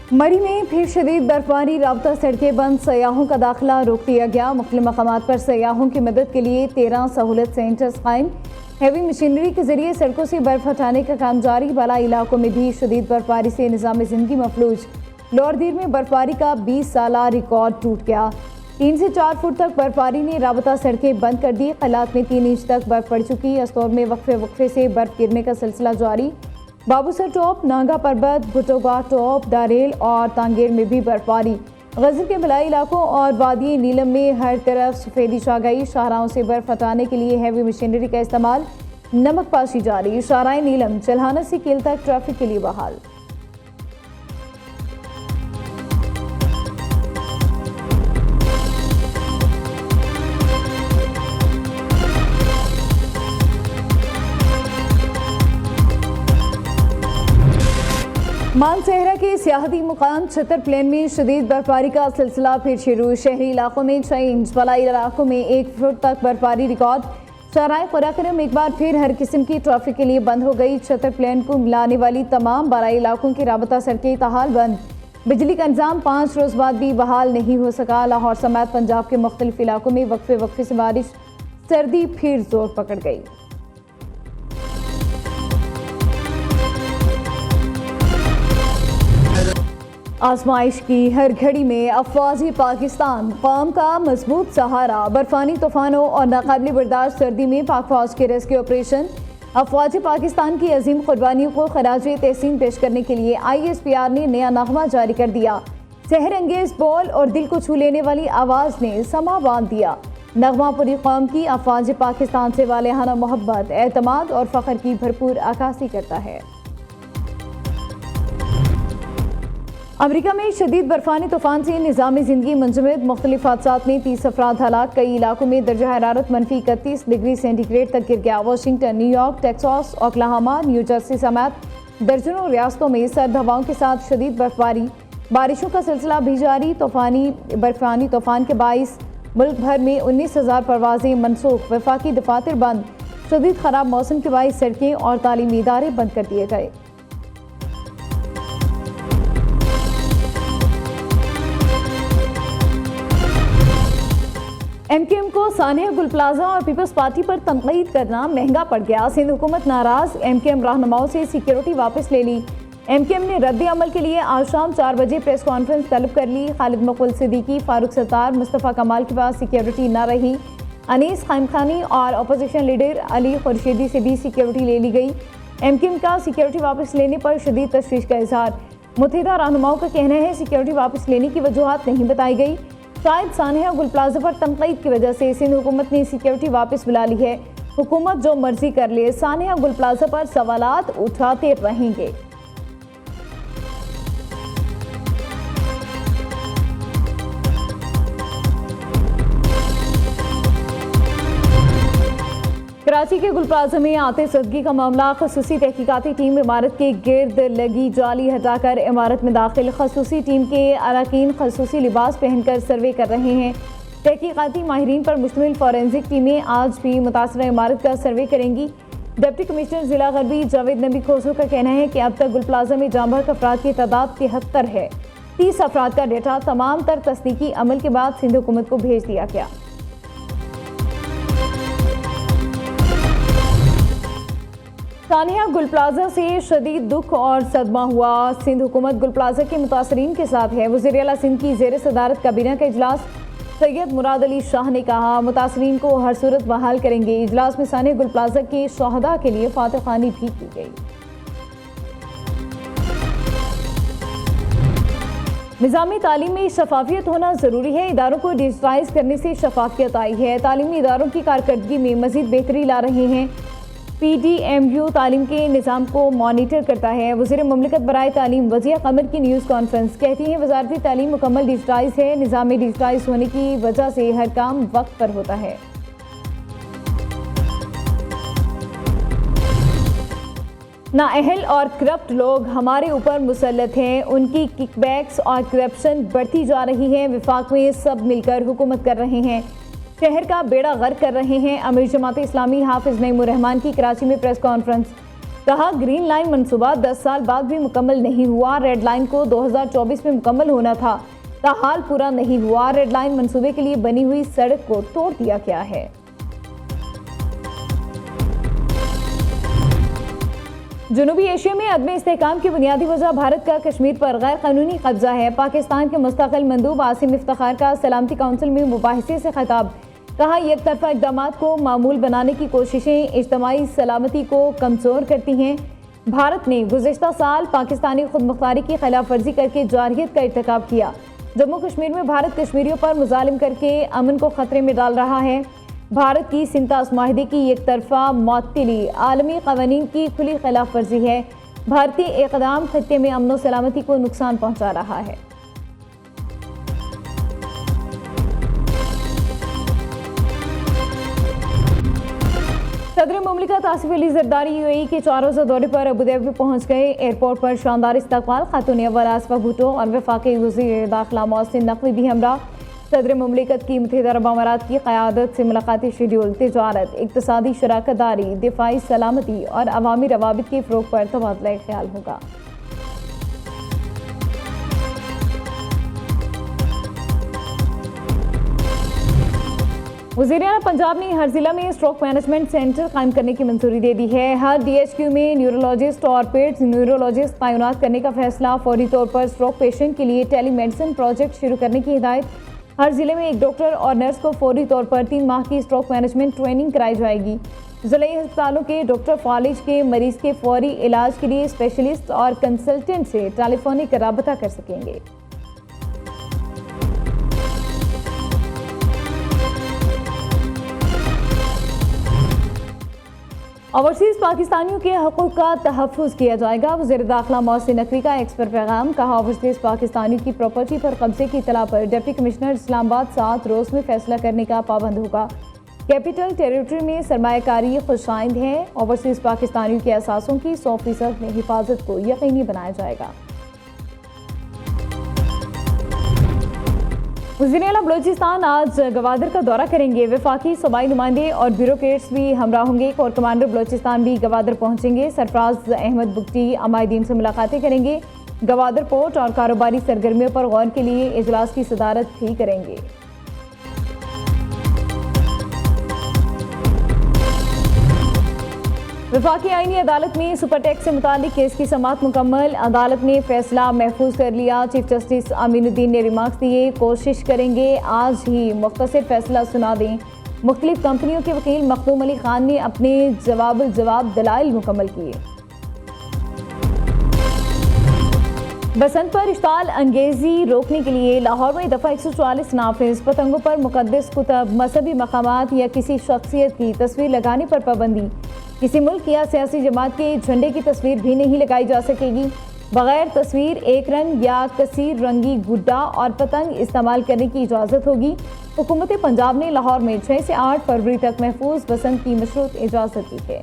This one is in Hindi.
मरी में फिर शदीद बर्फबारी, राबता सड़कें बंद, सयाहों का दाखिला रोक दिया गया। मुख्तलिफ मकामात पर सयाहों की मदद के लिए 13 सहूलत सेंटर्स कायम। हैवी मशीनरी के जरिए सड़कों से बर्फ हटाने का काम जारी। बाला इलाकों में भी शदीद बर्फबारी से निज़ाम जिंदगी मफलूज। लोअरदीर में बर्फबारी का 20 साला रिकॉर्ड टूट गया। 3 से 4 फुट तक बर्फबारी ने राबता सड़कें बंद कर दी। कलात में 3 इंच तक बर्फ पड़ चुकी। अस्तौर में वक्फे से बर्फ गिरने का सिलसिला जारी। बाबूसर टॉप, नांगा पर्वत, भुटोगा टॉप, दारेल और तांगेर में भी बर्फबारी। गजर के मलाई इलाकों और वादी नीलम में हर तरफ सफेदी छा गई। शाहराहों से बर्फ हटाने के लिए हैवी मशीनरी का इस्तेमाल। नमक पाशी जारी। शाहराह नीलम चल्हाना से कील तक ट्रैफिक के लिए बहाल। मानसहरा के सियाहती मुकाम छतर प्लेन में शदीद बर्फबारी का सिलसिला फिर शुरू। शहरी इलाकों में 6 इंच, बलाई इलाकों में 1 फुट तक बर्फबारी रिकॉर्ड। शहराए कुराकरम एक बार फिर हर किस्म की ट्रैफिक के लिए बंद हो गई। छतर प्लेन को मिलाने वाली तमाम बलाई इलाकों की राबता सड़कें ताहाल बंद। बिजली का इंतजाम 5 रोज बाद भी बहाल नहीं हो सका। लाहौर समेत पंजाब के मुख्तलिफ इलाकों में वक्फे से बारिश, सर्दी फिर जोर पकड़ गई। आजमाइश की हर घड़ी में अफवाजी पाकिस्तान, कौम का मजबूत सहारा। बर्फानी तूफानों और नाकाबिल बर्दाश्त सर्दी में पाक फौज के रेस्क्यू ऑपरेशन। अफवाजी पाकिस्तान की अजीम कुर्बानियों को खराज तहसीन पेश करने के लिए ISPR ने नया नगमा जारी कर दिया। सहर अंगेज बोल और दिल को छू लेने वाली आवाज़ ने समा बांध दिया। नगमा पूरी कौम की अफवाज पाकिस्तान से वालेहाना मोहब्बत, एतमाद और फ़ख्र की भरपूर अक्कासी करता है। अमरीका में शदीद बर्फानी तूफान से निज़ामी ज़िंदगी मुंजमद। मुख्तलिफ हादसात में 30 अफराद हलाक। कई इलाकों में दर्जा हरारत -31 डिग्री सेंटीग्रेड तक गिर गया। Washington, New York, Texas, Oklahoma, new Jersey समेत दर्जनों रियासतों में सर्द हवाओं के साथ शदीद बर्फबारी। बारिशों का सिलसिला भी जारी। बर्फानी तूफान के बाइस मुल्क भर में 19,000 परवाजें मनसूख। वफाकी दफातर बंद। शदीद खराब मौसम के बाइस सड़कें और तालीमी इदारे बंद कर दिए गए। MKM को सानिया गुल प्लाजा और पीपल्स पार्टी पर तनकीद करना महंगा पड़ गया। सिंध हुकूमत नाराज। MKM रहनुमाओं से सिक्योरिटी वापस ले ली। MKM ने रद्द अमल के लिए आज शाम 4 बजे प्रेस कॉन्फ्रेंस तलब कर ली। खालिद मकबूल सिद्दीकी, फारूक सत्तार, मुस्तफ़ा कमाल के पास सिक्योरिटी न रही। अनीस खैमखानी और अपोजिशन लीडर अली खुर्शीदी से भी सिक्योरिटी ले ली गई। MKM का सिक्योरिटी वापस लेने पर शदीद तशवीश का इजहार। मुतहिदा रहनुमाओं का कहना है सिक्योरिटी वापस लेने की वजूहात नहीं बताई गई। शायद सानिया गुल प्लाजा पर तनकीद की वजह से सिंध हुकूमत ने सिक्योरिटी वापस बुला ली है। हुकूमत जो मर्जी कर ले, सानिया गुल प्लाजा पर सवालात उठाते रहेंगे। कराची के गुल प्लाजा में आते सदगी का मामला। खसूसी तहकीकाती टीम इमारत के गिर्द लगी जाली हटाकर इमारत में दाखिल। खसूसी टीम के अरकान खसूसी लिबास पहनकर सर्वे कर रहे हैं। तहकीकाती माहिरीन पर मुश्तमिल फॉरेंसिक टीमें आज भी मुतासरा इमारत का सर्वे करेंगी। डिप्टी कमिश्नर जिला गरबी जावेद नबी खोसो का कहना है कि अब तक गुल प्लाजा में जांबहक अफराद की तादाद 73 है। 30 अफराद का डेटा तमाम तर तस्दीकी अमल के बाद सिंध हुकूमत को भेज दिया गया। सानिया गुल प्लाजा से शदीद दुख और सदमा हुआ। सिंध हुकूमत गुल प्लाजा के मुतासरीन के साथ है। वज़ीर आला सिंध की ज़ेर सदारत काबीना का इजलास। सैयद मुराद अली शाह ने कहा मुतासरीन को हर सूरत बहाल करेंगे। इजलास में सानिया गुल प्लाजा के शहदा के लिए फातह खानी भी की गई। निज़ामी तालीम में शफाफियत होना ज़रूरी है। इदारों को डिजिटाइज करने से शफाफियत आई है। तालीमी इदारों की कारकर्दगी में मज़ीद बेहतरी ला रहे हैं। PDMU तालीम के निज़ाम को मॉनिटर करता है। वज़ीर मुमलिकत बराए तालीम वज़िया कमर की न्यूज़ कॉन्फ्रेंस कहती हैं वज़ारती तालीम मुकम्मल डिजिटाइज है। निज़ाम में डिजिटाइज होने की वजह से हर काम वक्त पर होता है। नाअहल और करप्ट लोग हमारे ऊपर मुसल्लत हैं। उनकी किकबैक्स और करप्शन बढ़ती जा रही है। विफाक में सब मिलकर हुकूमत कर रहे हैं। शहर का बेड़ा गर्क कर रहे हैं। अमीर जमात इस्लामी हाफिज नईमुर रहमान की कराची में प्रेस कॉन्फ्रेंस। कहा ग्रीन लाइन मंसूबा 10 साल बाद भी मुकम्मल नहीं हुआ। रेड लाइन को 2024 में मुकम्मल होना था, ताहाल पूरा नहीं हुआ। रेड लाइन मंसूबे के लिए बनी हुई सड़क को तोड़ दिया गया है। जनूबी एशिया में अदम इस्तेहकाम की बुनियादी वजह भारत का कश्मीर पर गैर कानूनी कब्जा है। पाकिस्तान के मुस्तकिल मंदूब आसिम इफ्तिखार का सलामती काउंसिल में मुबाहिसे से खिताब। कहा एक तरफा इक़दामात को मामूल बनाने की कोशिशें इज्तमाई सलामती को कमज़ोर करती हैं। भारत ने गुज़िश्ता साल पाकिस्तानी खुद मुख्तारी की खिलाफ वर्जी करके जारहियत का इर्तिकाब किया। जम्मू कश्मीर में भारत कश्मीरियों पर मुजालिम करके अमन को खतरे में डाल रहा है। भारत की सिंतास माहिदे की एक तरफा मुअत्तली आलमी क़वानीन की खुली खिलाफ वर्जी है। भारतीय इक़दाम खत्ते में अमन व सलामती को नुकसान पहुँचा रहा है। सदर मुमलिकत आसिफ अली ज़रदारी यूएई के 4 रोज़ा दौरे पर अबूधाबी पहुँच गए। एयरपोर्ट पर शानदार इस्तकबाल। खातून अव्वल आसिफा भुट्टो और वफाकी वज़ीर दाखिला मोहसिन नकवी भी हमरा। सदर मुमलिकत की मुत्तहिदा अरब अमारात की क़यादत से मुलाकाती शेड्यूल तिजारत, इक़्तिसादी शराकत दारी, दिफाई सलामती और अवामी रवाबित के फ़रोग़ पर तबादला ख्याल होगा। वज़ीर-ए-आला पंजाब ने हर जिला में स्ट्रोक मैनेजमेंट सेंटर कायम करने की मंजूरी दे दी है। हर DHQ में न्यूरोलॉजिस्ट और पेड्स न्यूरोलॉजिस्ट तैनात करने का फैसला। फौरी तौर पर स्ट्रोक पेशेंट के लिए टेलीमेडिसिन प्रोजेक्ट शुरू करने की हिदायत। हर जिले में एक डॉक्टर और नर्स को फौरी तौर पर 3 माह की स्ट्रोक मैनेजमेंट ट्रेनिंग कराई जाएगी। ज़िले अस्पतालों के डॉक्टर फालिज के मरीज के फौरी इलाज के लिए स्पेशलिस्ट और कंसल्टेंट से टेलीफोनिक रब्ता कर सकेंगे। ओवरसीज़ पाकिस्तानियों के हकूक़ का तहफ़्फ़ुज़ किया जाएगा। वज़ीर दाखिला मोहसिन नकवी का एक्स पर पैगाम। कहा ओवरसीज़ पाकिस्तानियों की प्रॉपर्टी पर कब्जे की इत्तला पर डिप्टी कमिश्नर इस्लामाबाद 7 रोज़ में फैसला करने का पाबंद होगा। कैपिटल टेरिटरी में सरमायाकारी खुशाइंद है। ओवरसीज़ पाकिस्तानियों के असासों की 100% हिफाजत को यकीनी बनाया जाएगा। वज़ीर-ए-आला बलोचिस्तान आज गवादर का दौरा करेंगे। वफाकी सूबाई नुमाइंदे और ब्यूरोक्रेट्स भी हमरा होंगे। कोर कमांडर बलोचिस्तान भी गवादर पहुंचेंगे। सरफराज अहमद बुगटी अमायदीन से मुलाकातें करेंगे। गवादर पोर्ट और कारोबारी सरगर्मियों पर गौर के लिए इजलास की सदारत भी करेंगे। वफाकी आईनी अदालत में सुपर टैक्स से मुतालिक केस की समाअत मुकम्मल। अदालत ने फैसला महफूज कर लिया। चीफ जस्टिस अमीनुद्दीन ने रिमार्क्स दिए। कोशिश करेंगे आज ही मुख्तसर फैसला सुना दें। मुख्तलिफ कंपनियों के वकील मखदूम अली खान ने अपने जवाब दलाइल मुकम्मल किए। बसंत पर इश्ताल अंगेजी रोकने के लिए लाहौर में दफ़ा 144 नाफिज। पतंगों पर मुक़द्दस कुतब, मजहबी मकामात या किसी शख्सियत की तस्वीर लगाने पर पाबंदी। किसी मुल्क या सियासी जमात के झंडे की तस्वीर भी नहीं लगाई जा सकेगी। बगैर तस्वीर एक रंग या कसीर रंगी गुड्डा और पतंग इस्तेमाल करने की इजाज़त होगी। हुकूमत पंजाब ने लाहौर में 6 से 8 फरवरी तक महफूज बसंत की मशरूत इजाज़त दी है।